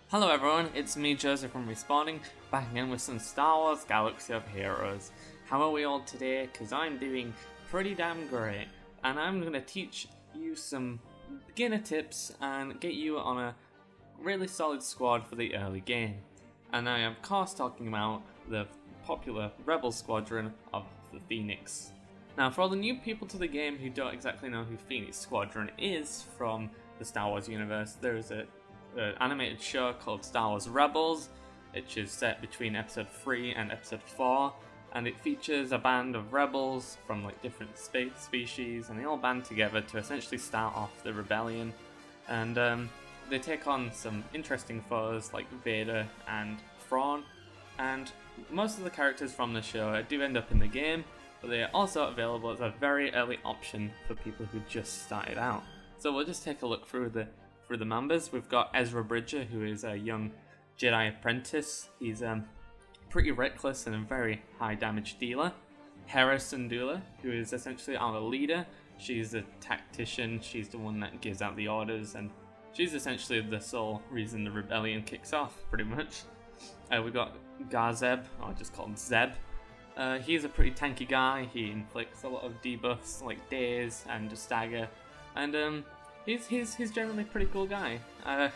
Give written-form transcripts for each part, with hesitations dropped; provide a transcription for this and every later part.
Hello everyone, it's me Joseph from Respawning, back again with some Star Wars Galaxy of Heroes. How are we all today? Because I'm doing pretty damn great, and I'm going to teach you some beginner tips and get you on a really solid squad for the early game. And I am of course talking about the popular Rebel Squadron of the Phoenix. Now for all the new people to the game who don't exactly know who Phoenix Squadron is from the Star Wars universe, there is an animated show called Star Wars Rebels, which is set between episode 3 and episode 4, and it features a band of rebels from like different species, and they all band together to essentially start off the rebellion, and they take on some interesting foes like Vader and Thrawn, and most of the characters from the show do end up in the game, but they are also available as a very early option for people who just started out. So we'll just take a look through the members. We've got Ezra Bridger, who is a young Jedi apprentice. He's pretty reckless and a very high damage dealer. Hera Syndulla, who is essentially our leader. She's a tactician, she's the one that gives out the orders, and she's essentially the sole reason the rebellion kicks off, pretty much. We've got Garzeb, or just called Zeb. He's a pretty tanky guy. He inflicts a lot of debuffs like Daze and Stagger, and He's generally a pretty cool guy.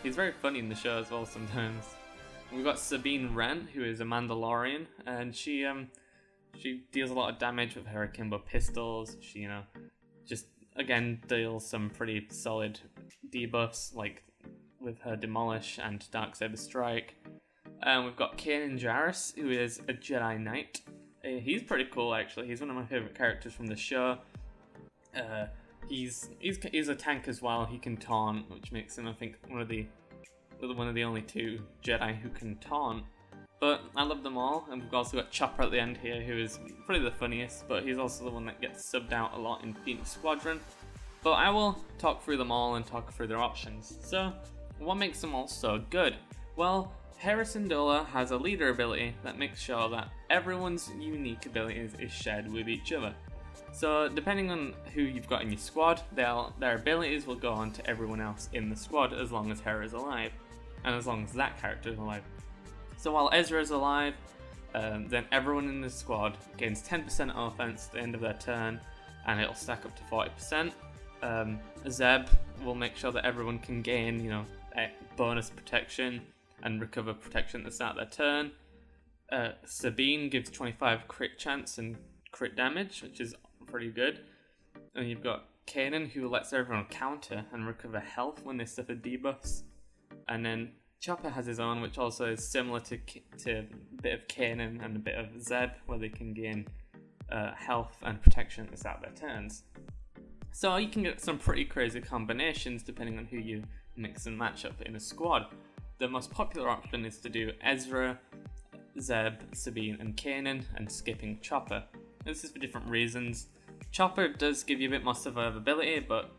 He's very funny in the show as well sometimes. We've got Sabine Wren, who is a Mandalorian, and she deals a lot of damage with her akimbo pistols. She, just again deals some pretty solid debuffs, like with her Demolish and Darksaber Strike. We've got Kanan Jarrus, who is a Jedi Knight. He's pretty cool actually. He's one of my favorite characters from the show. He's a tank as well. He can taunt, which makes him, I think, one of the only two Jedi who can taunt. But I love them all, and we've also got Chopper at the end here, who is probably the funniest, but he's also the one that gets subbed out a lot in Phoenix Squadron. But I will talk through them all and talk through their options. So, what makes them all so good? Well, Hera Syndulla has a leader ability that makes sure that everyone's unique abilities is shared with each other. So depending on who you've got in your squad, their abilities will go on to everyone else in the squad as long as Hera is alive, and as long as that character is alive. So while Ezra is alive, then everyone in the squad gains 10% offense at the end of their turn, and it'll stack up to 40%. Zeb will make sure that everyone can gain, bonus protection and recover protection at the start of their turn. Sabine gives 25 crit chance and crit damage, which is pretty good. And you've got Kanan, who lets everyone counter and recover health when they suffer debuffs. And then Chopper has his own, which also is similar to a bit of Kanan and a bit of Zeb, where they can gain health and protection at the start of their turns. So you can get some pretty crazy combinations depending on who you mix and match up in a squad. The most popular option is to do Ezra, Zeb, Sabine and Kanan, and skipping Chopper. This is for different reasons. Chopper does give you a bit more survivability, but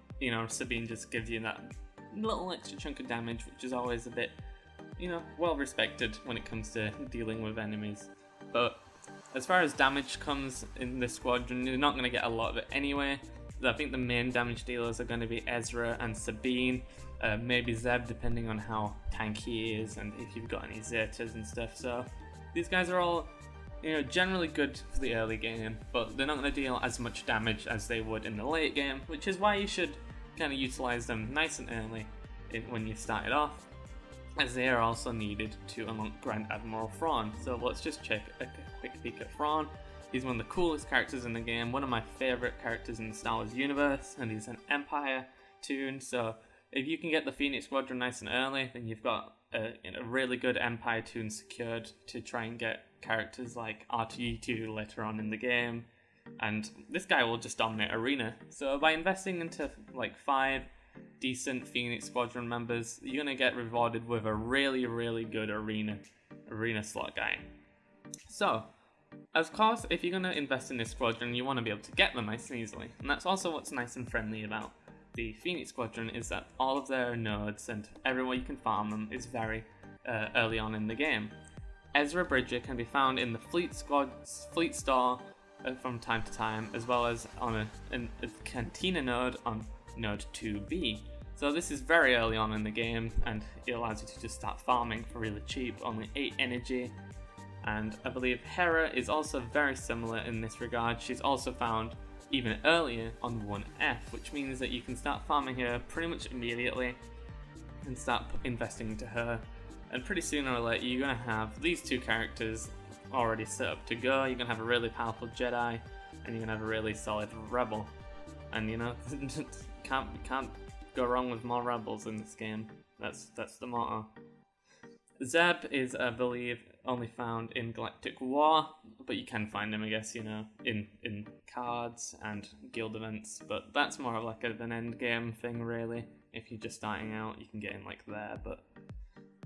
Sabine just gives you that little extra chunk of damage, which is always a bit, well respected when it comes to dealing with enemies. But as far as damage comes in this squadron, you're not going to get a lot of it anyway. I think the main damage dealers are going to be Ezra and Sabine, maybe Zeb depending on how tanky he is and if you've got any Zetas and stuff. So these guys are all generally good for the early game, but they're not going to deal as much damage as they would in the late game, which is why you should kind of utilize them nice and early when you started off, as they are also needed to unlock Grand Admiral Thrawn. So let's just check a quick peek at Thrawn. He's one of the coolest characters in the game, one of my favorite characters in the Star Wars universe, and he's an Empire tune, so if you can get the Phoenix Squadron nice and early, then you've got a really good Empire tune secured to try and get characters like R2-D2 later on in the game, and this guy will just dominate arena. So by investing into like 5 decent Phoenix Squadron members, you're gonna get rewarded with a really good arena slot guy. So of course, if you're gonna invest in this squadron, you want to be able to get them nice and easily, and that's also what's nice and friendly about the Phoenix Squadron, is that all of their nodes and everywhere you can farm them is very early on in the game. Ezra Bridger can be found in the Fleet Store from time to time, as well as on a Cantina node on Node 2B. So this is very early on in the game, and it allows you to just start farming for really cheap, only 8 energy. And I believe Hera is also very similar in this regard. She's also found even earlier on 1F, which means that you can start farming her pretty much immediately and start investing into her. And pretty sooner or later, you're going to have these two characters already set up to go. You're going to have a really powerful Jedi, and you're going to have a really solid Rebel. And you know, can't go wrong with more Rebels in this game. That's the motto. Zeb is, I believe, only found in Galactic War, but you can find him, I guess, you know, in cards and guild events. But that's more of like an end game thing, really. If you're just starting out, you can get him like there, but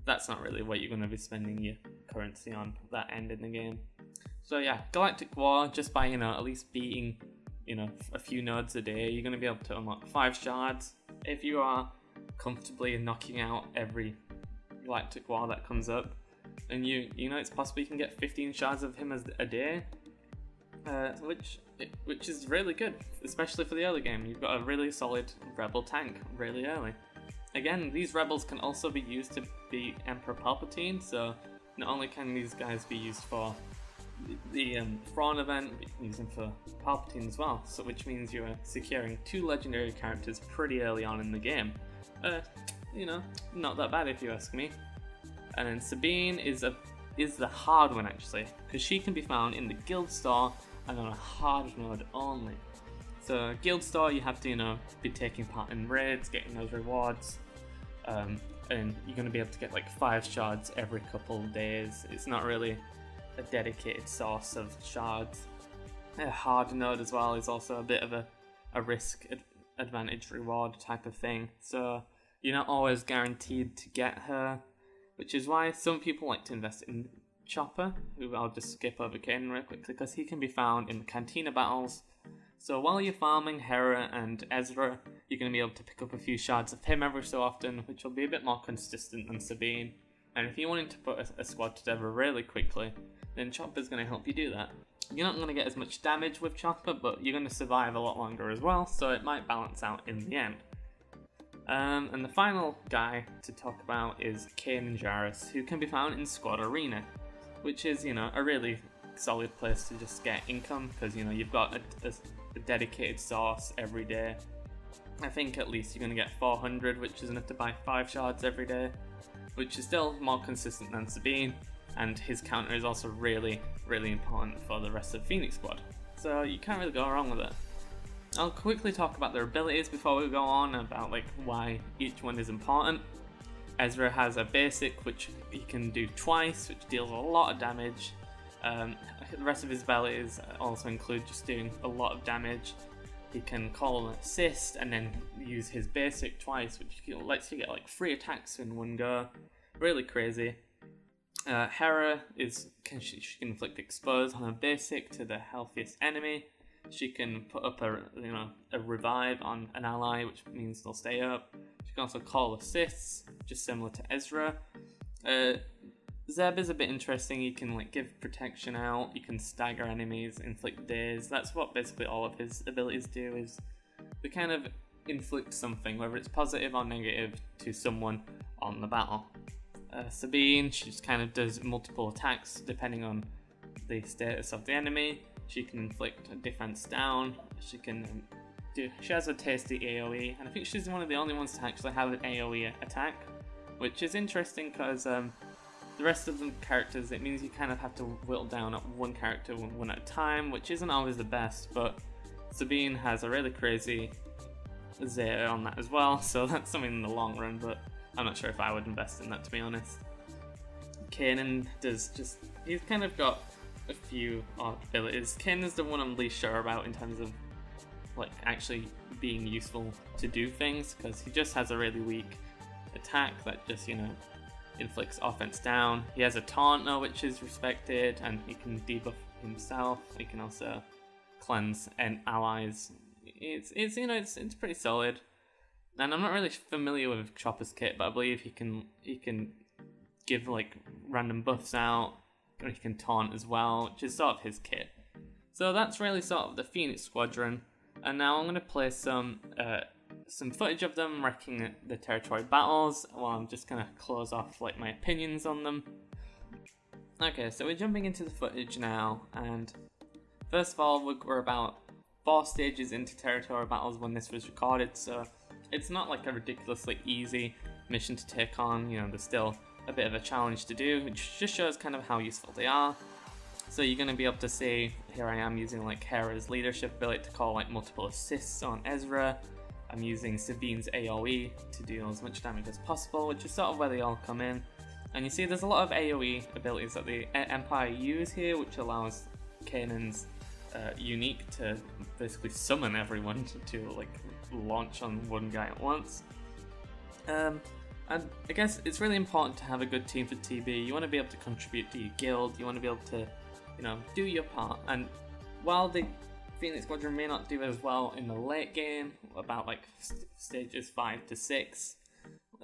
that's not really what you're going to be spending your currency on, that end in the game. So yeah, Galactic War, just by, you know, at least beating, you know, a few nodes a day, you're going to be able to unlock 5 shards. If you are comfortably knocking out every Galactic War that comes up, and you know, it's possible you can get 15 shards of him a day, which is really good, especially for the early game. You've got a really solid Rebel tank really early. Again, these Rebels can also be used to beat Emperor Palpatine, so not only can these guys be used for the Thrawn event, but you can use them for Palpatine as well, so which means you are securing 2 legendary characters pretty early on in the game. You know, not that bad if you ask me. And then Sabine is the hard one actually, because she can be found in the guild store and on a hard mode only. So guild store, you have to, you know, be taking part in raids, getting those rewards, and you're going to be able to get like 5 shards every couple of days. It's not really a dedicated source of shards. A hard node as well is also a bit of a risk advantage reward type of thing. So you're not always guaranteed to get her, which is why some people like to invest in Chopper, who I'll just skip over Kanan real quickly, because he can be found in the Cantina battles. So while you're farming Hera and Ezra, you're going to be able to pick up a few shards of him every so often, which will be a bit more consistent than Sabine. And if you wanted to put a squad together really quickly, then Chopper's going to help you do that. You're not going to get as much damage with Chopper, but you're going to survive a lot longer as well, so it might balance out in the end. And the final guy to talk about is Kanan Jarrus, who can be found in Squad Arena, which is, you know, a really solid place to just get income, because, you know, you've got a dedicated source every day. I think at least you're going to get 400, which is enough to buy 5 shards every day, which is still more consistent than Sabine, and his counter is also really, really important for the rest of the Phoenix Squad. So you can't really go wrong with it. I'll quickly talk about their abilities before we go on about like why each one is important. Ezra has a basic which he can do twice, which deals a lot of damage. The rest of his abilities also include just doing a lot of damage. He can call an assist and then use his basic twice, which lets you get like 3 attacks in one go. Really crazy. Hera she can inflict expose on her basic to the healthiest enemy. She can put up a revive on an ally, which means they'll stay up. She can also call assists, just similar to Ezra. Zeb is a bit interesting. You can like give protection out, you can stagger enemies, inflict daze. That's what basically all of his abilities do, is they kind of inflict something, whether it's positive or negative, to someone on the battle. Sabine, she just kind of does multiple attacks depending on the status of the enemy. She can inflict defense down. She has a tasty AoE, and I think she's one of the only ones to actually have an AoE attack, which is interesting because the rest of the characters, it means you kind of have to whittle down at one character one at a time, which isn't always the best, but Sabine has a really crazy Zeta on that as well, so that's something in the long run, but I'm not sure if I would invest in that, to be honest. Kanan he's kind of got a few odd abilities. Kanan's the one I'm least sure about in terms of like actually being useful to do things, because he just has a really weak attack that just, you know, inflicts offense down. He has a taunt though, which is respected, and he can debuff himself. He can also cleanse and allies. It's pretty solid. And I'm not really familiar with Chopper's kit, but I believe he can give like random buffs out, or he can taunt as well, which is sort of his kit. So that's really sort of the Phoenix Squadron. And now I'm going to play some some footage of them wrecking the territory battles. Well, I'm just gonna close off like my opinions on them. Okay, so we're jumping into the footage now, and first of all, we're about 4 stages into territory battles when this was recorded, so it's not like a ridiculously easy mission to take on. You know, there's still a bit of a challenge to do, which just shows kind of how useful they are. So you're going to be able to see, here I am using like Hera's leadership ability to call like multiple assists on Ezra. I'm using Sabine's AoE to deal as much damage as possible, which is sort of where they all come in. And you see there's a lot of AoE abilities that the Empire use here, which allows Kanan's unique to basically summon everyone to like launch on one guy at once. And I guess it's really important to have a good team for TB. You want to be able to contribute to your guild, you want to be able to, you know, do your part. And while the Phoenix Squadron may not do as well in the late game, about like stages 5 to 6,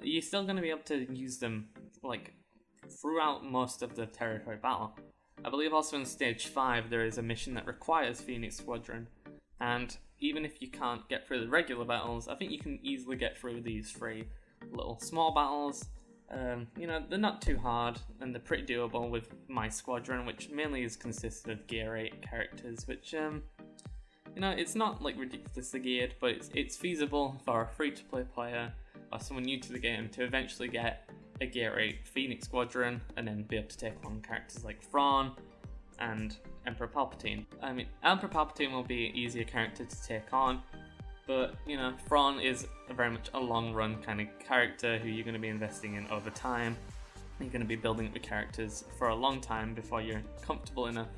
you're still going to be able to use them like throughout most of the territory battle. I believe also in stage 5 there is a mission that requires Phoenix Squadron, and even if you can't get through the regular battles, I think you can easily get through these 3 little small battles. You know, they're not too hard and they're pretty doable with my squadron, which mainly is consisted of gear 8 characters, which you know, it's not like ridiculously geared, but it's feasible for a free-to-play player or someone new to the game to eventually get a gear 8 Phoenix Squadron and then be able to take on characters like Thrawn and Emperor Palpatine. I mean, Emperor Palpatine will be an easier character to take on, but you know, Thrawn is very much a long-run kind of character who you're going to be investing in over time. You're going to be building up the characters for a long time before you're comfortable enough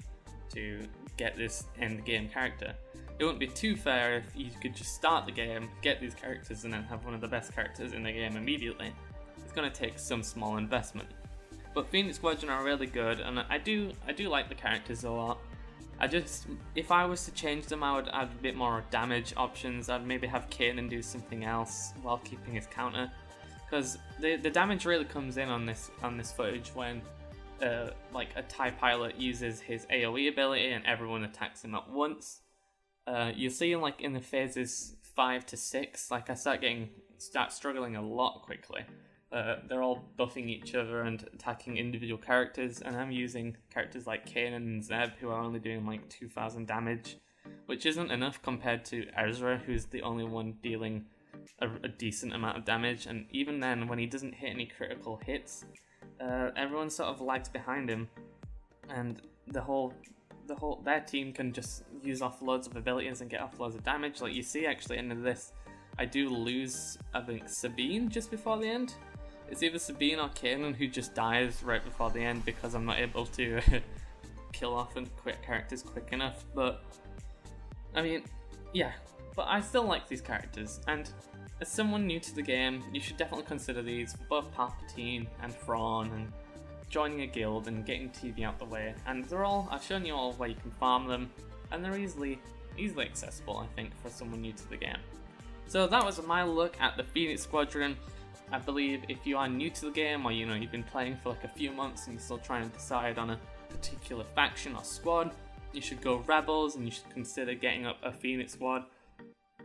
to get this end game character. It wouldn't be too fair if you could just start the game, get these characters, and then have one of the best characters in the game immediately. It's going to take some small investment. But Phoenix Squadron are really good, and I do like the characters a lot. If I was to change them, I would add a bit more damage options. I'd maybe have Kanan do something else while keeping his counter, because the damage really comes in on this footage when like a TIE pilot uses his AoE ability and everyone attacks him at once. You'll see like in the phases 5 to 6, like I start struggling a lot quickly. They're all buffing each other and attacking individual characters, and I'm using characters like Kanan and Zeb who are only doing like 2,000 damage, which isn't enough compared to Ezra, who's the only one dealing a decent amount of damage. And even then, when he doesn't hit any critical hits, everyone sort of lags behind him, and their team can just use off loads of abilities and get off loads of damage. Like you see, actually, end of this, I do lose, I think, Sabine just before the end. It's either Sabine or Kanan who just dies right before the end because I'm not able to kill off and quit characters quick enough. But I mean, yeah, but I still like these characters, and as someone new to the game, you should definitely consider these for both Palpatine and Thrawn, and joining a guild and getting TV out the way. And I've shown you all where you can farm them, and they're easily accessible, I think, for someone new to the game. So that was my look at the Phoenix Squadron. I believe if you are new to the game, or you know, you've been playing for like a few months and you're still trying to decide on a particular faction or squad, you should go Rebels, and you should consider getting up a Phoenix squad,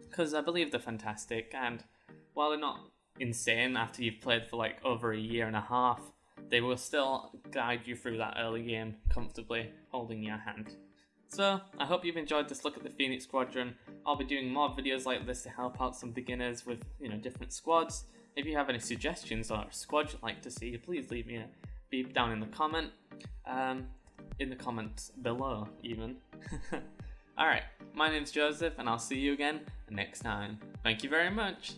because I believe they're fantastic. And while they're not insane after you've played for like over a year and a half, they will still guide you through that early game comfortably, holding your hand. So I hope you've enjoyed this look at the Phoenix Squadron. I'll be doing more videos like this to help out some beginners with, you know, different squads. If you have any suggestions or squads you'd like to see, please leave me a beep down in the comment, in the comments below even. Alright, my name's Joseph, and I'll see you again next time. Thank you very much.